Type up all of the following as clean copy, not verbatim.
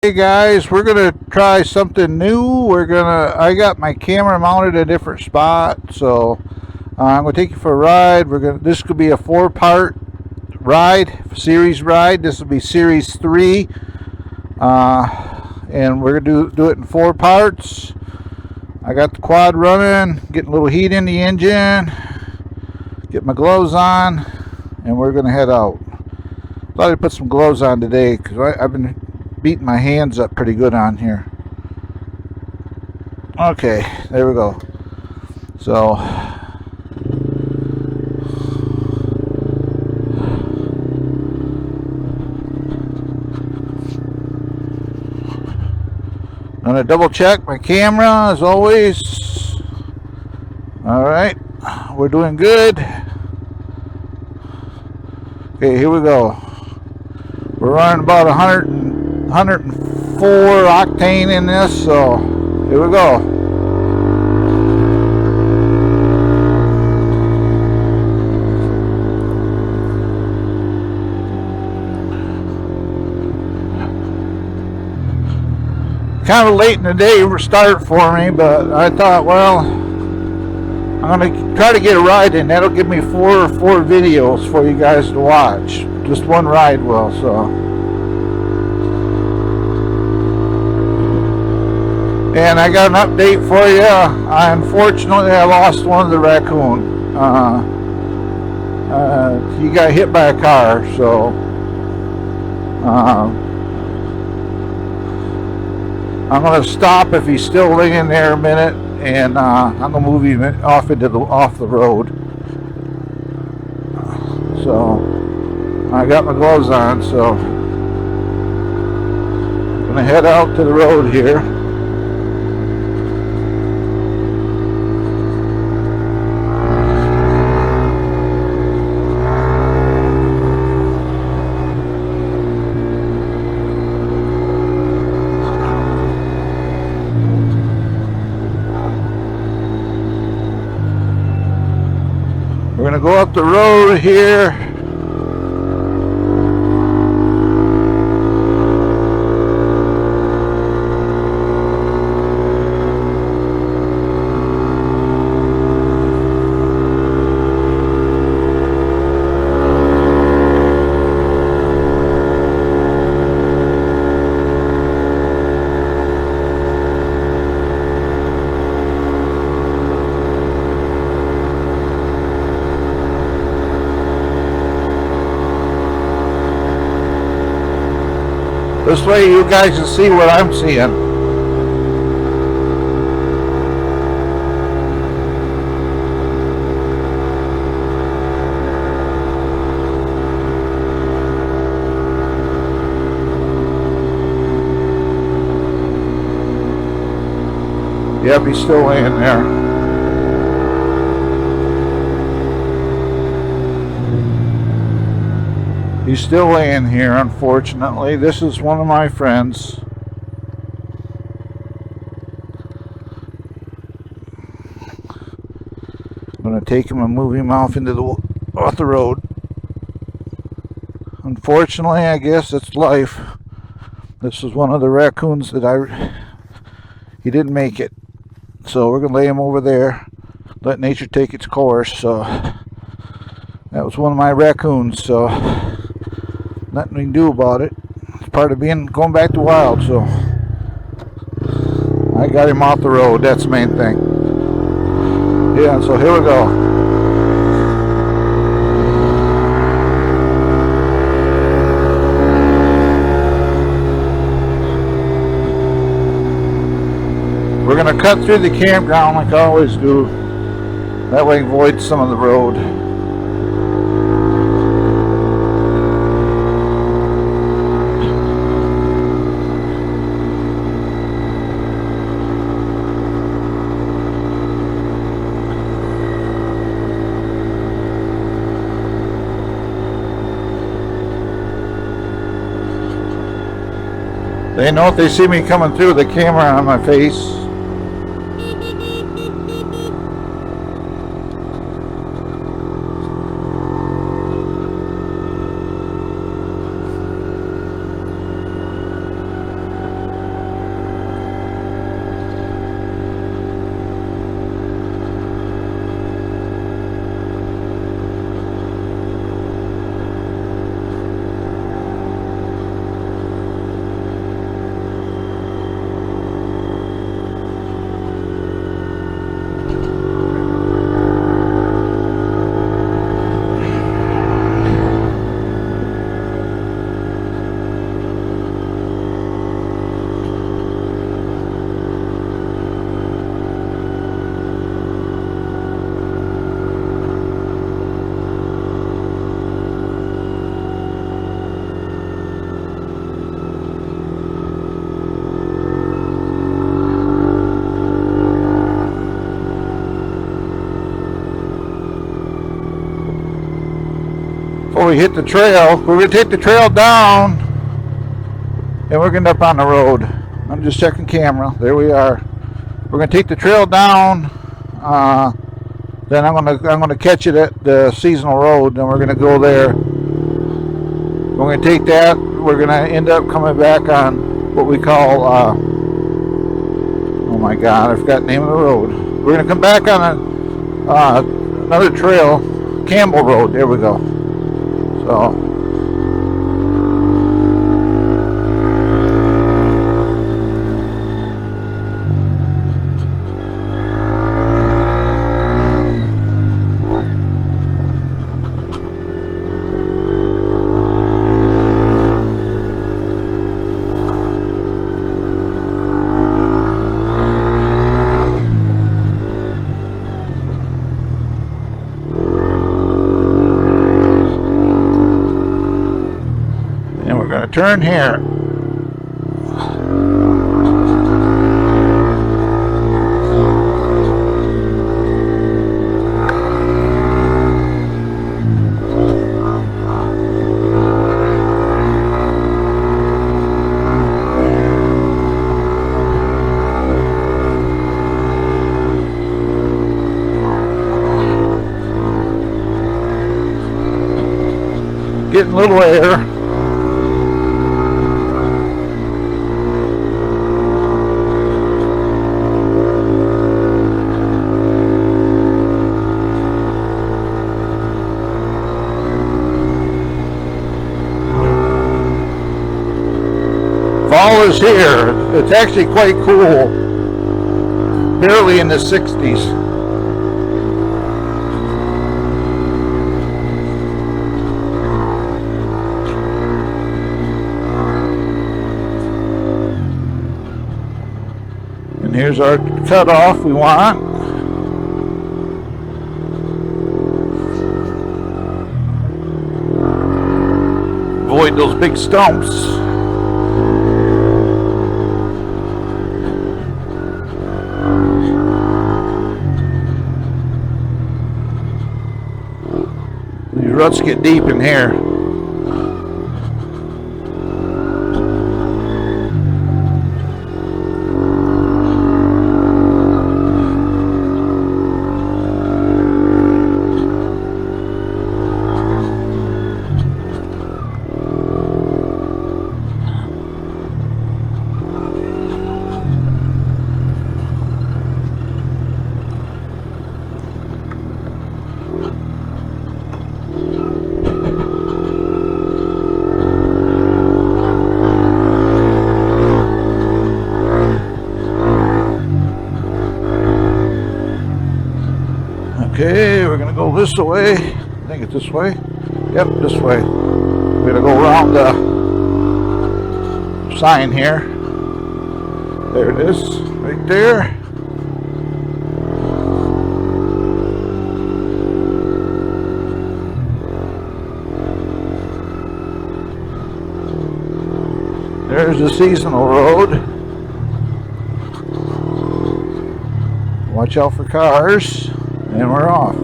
Hey guys, we're gonna try something new. I got my camera mounted at a different spot, so I'm gonna take you for a ride. This could be a 4-part series ride. This will be series 3, and we're gonna do it in 4 parts. I got the quad running, getting a little heat in the engine, get my gloves on, and we're gonna head out. Thought I'd put some gloves on today because I've been beating my hands up pretty good on here. Okay, there we go. So I'm gonna double check my camera as always. All right, we're doing good. Okay, here we go. We're running about 104 octane in this, so here we go. Kind of late in the day start for me, but I thought, well, I'm gonna try to get a ride in. That'll give me four videos for you guys to watch. Just one ride will, so. And I got an update for you. Unfortunately, I lost one of the raccoon. He got hit by a car, so I'm gonna stop if he's still laying there a minute, and I'm gonna move him off the road. So I got my gloves on, so I'm gonna head out to the road here. We're gonna go up the road here. This way you guys can see what I'm seeing. Yep, he's still laying there. He's still laying here, unfortunately. This is one of my friends. I'm going to take him and move him off the road. Unfortunately, I guess it's life. This is one of the raccoons he didn't make it. So we're going to lay him over there, let nature take its course. So that was one of my raccoons, so nothing we can do about it. It's part of going back to wild, so I got him off the road. That's the main thing. Yeah, so here we go. We're gonna cut through the campground like I always do. That way avoid some of the road. They know if they see me coming through the camera on my face. before we hit the trail. We're going to take the trail down, and we're going to end up on the road. I'm just checking camera. There we are. We're going to take the trail down. Then I'm gonna catch it at the seasonal road, and we're going to go there. We're going to take that. We're going to end up coming back on what we call, oh my God, I forgot the name of the road. We're going to come back on another trail, Campbell Road. There we go. So. Turn here. Getting a little air. Fall is here. It's actually quite cool. Barely in the 60s. And here's our cutoff we want. Avoid those big stumps. Ruts get deep in here. Okay, we're gonna go this way. I think it's this way. Yep, this way. We're gonna go around the sign here. There it is, right there. There's the seasonal road. Watch out for cars. And we're off.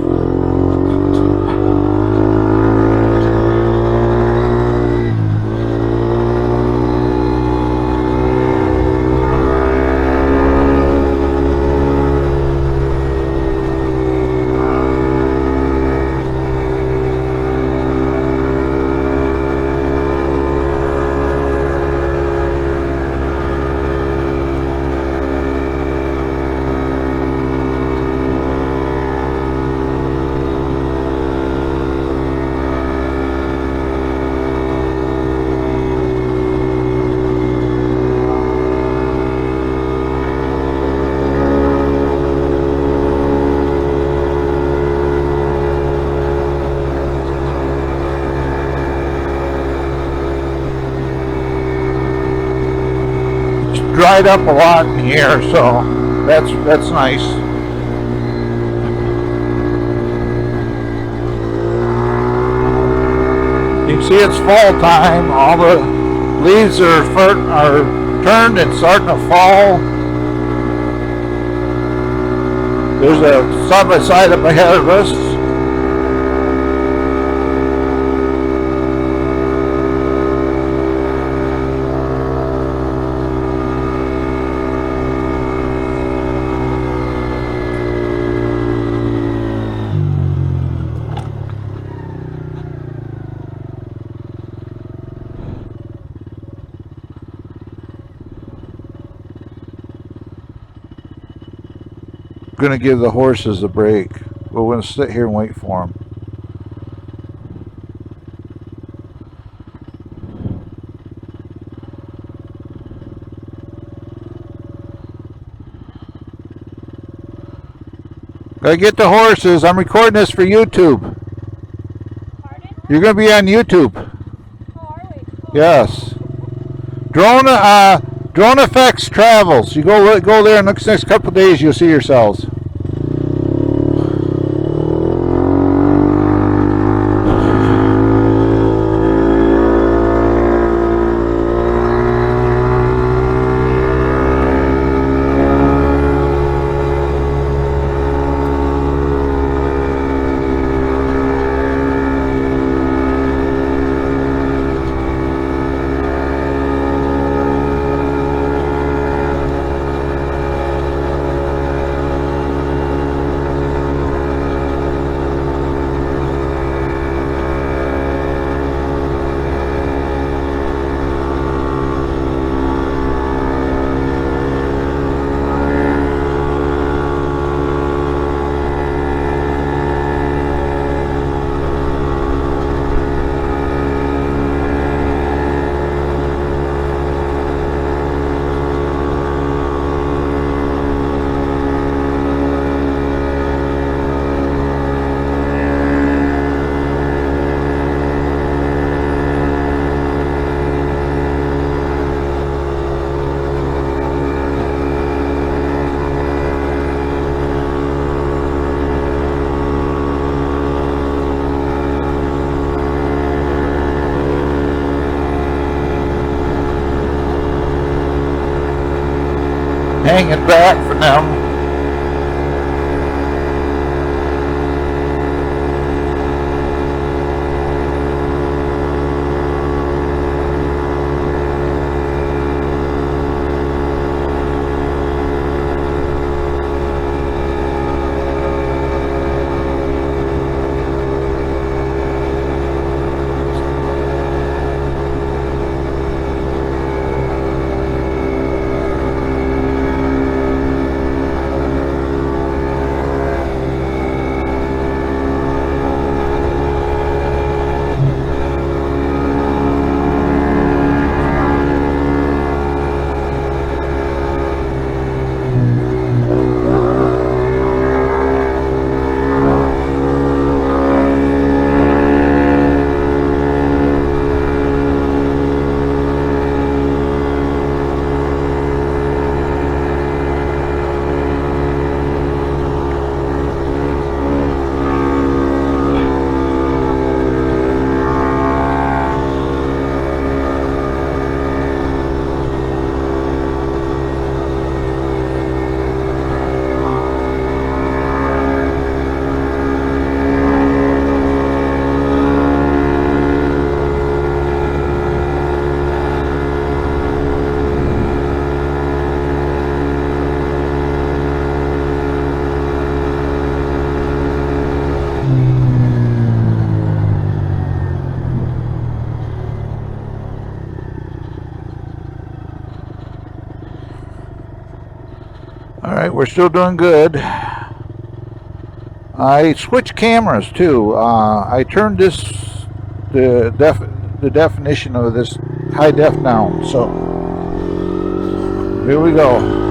Dried up a lot in here, so that's nice. You can see it's fall time. All the leaves are turned and starting to fall. There's a side by side up ahead of us. going to give the horses a break. We're going to sit here and wait for them. Gotta get the horses. I'm recording this for YouTube. Pardon? You're gonna be on YouTube. Oh, are we? Cool. Yes. Droneeffectstravels. You go there in the next couple of days. You'll see yourselves. Hanging back for now. Alright, we're still doing good. I switched cameras too. I turned the definition of this high def down. So here we go.